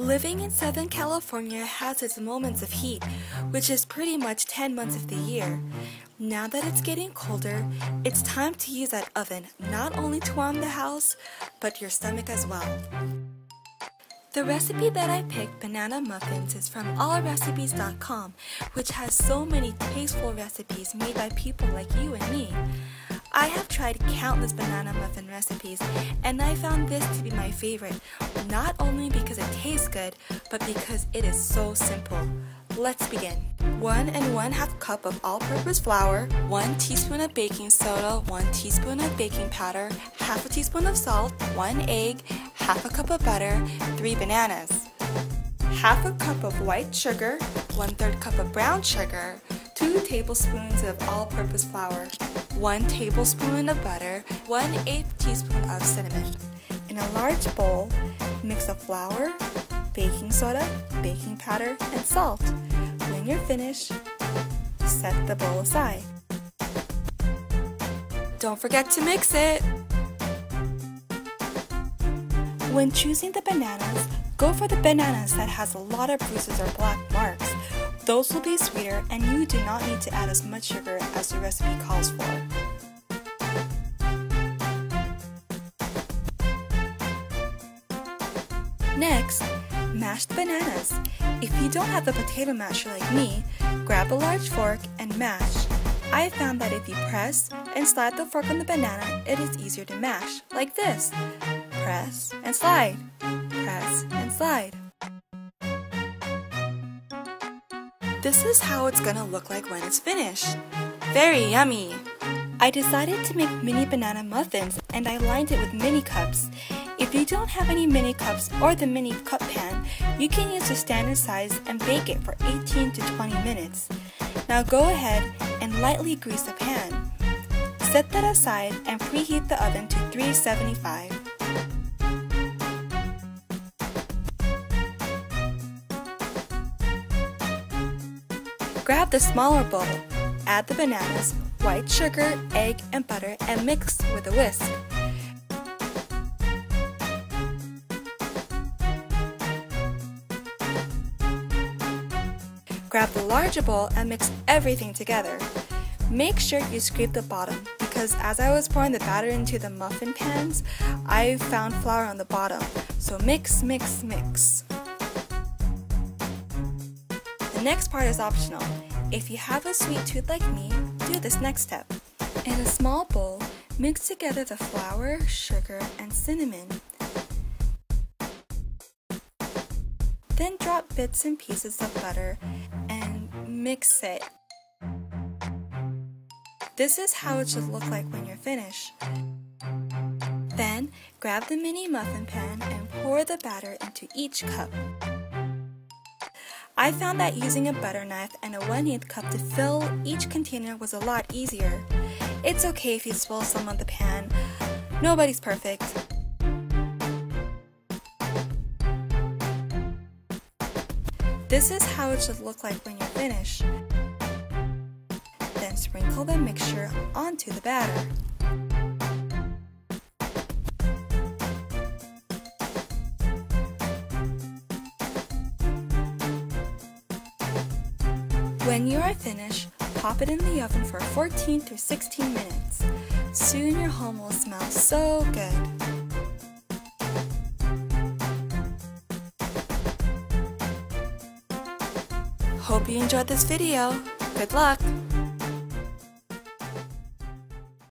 Living in Southern California has its moments of heat, which is pretty much 10 months of the year. Now that it's getting colder, it's time to use that oven not only to warm the house, but your stomach as well. The recipe that I picked, banana muffins, is from allrecipes.com, which has so many tasteful recipes made by people like you and me. I have tried countless banana muffin recipes, and I found this to be my favorite, not only because it tastes good, but because it is so simple. Let's begin. 1 1/2 cup of all-purpose flour, 1 teaspoon of baking soda, 1 teaspoon of baking powder, half a teaspoon of salt, 1 egg, half a cup of butter, 3 bananas, half a cup of white sugar, 1/3 cup of brown sugar, 2 tablespoons of all-purpose flour, 1 tablespoon of butter, 1/8 teaspoon of cinnamon. In a large bowl, mix the flour, baking soda, baking powder, and salt. When you're finished, set the bowl aside. Don't forget to mix it! When choosing the bananas, go for the bananas that has a lot of bruises or black marks. Those will be sweeter, and you do not need to add as much sugar as the recipe calls for. Next, mash the bananas. If you don't have a potato masher like me, grab a large fork and mash. I found that if you press and slide the fork on the banana, it is easier to mash, like this. Press and slide. Press and slide. This is how it's gonna look like when it's finished. Very yummy! I decided to make mini banana muffins, and I lined it with mini cups. If you don't have any mini cups or the mini cup pan, you can use the standard size and bake it for 18 to 20 minutes. Now go ahead and lightly grease the pan. Set that aside and preheat the oven to 375. Grab the smaller bowl, add the bananas, white sugar, egg, and butter, and mix with a whisk. Grab the larger bowl and mix everything together. Make sure you scrape the bottom, because as I was pouring the batter into the muffin pans, I found flour on the bottom. So mix, mix, mix. The next part is optional. If you have a sweet tooth like me, do this next step. In a small bowl, mix together the flour, sugar, and cinnamon. Then drop bits and pieces of butter and mix it. This is how it should look like when you're finished. Then, grab the mini muffin pan and pour the batter into each cup. I found that using a butter knife and a 1/8 cup to fill each container was a lot easier. It's okay if you spill some on the pan. Nobody's perfect. This is how it should look like when you're finished. Then sprinkle the mixture onto the batter. When you are finished, pop it in the oven for 14 to 16 minutes. Soon your home will smell so good. Hope you enjoyed this video. Good luck!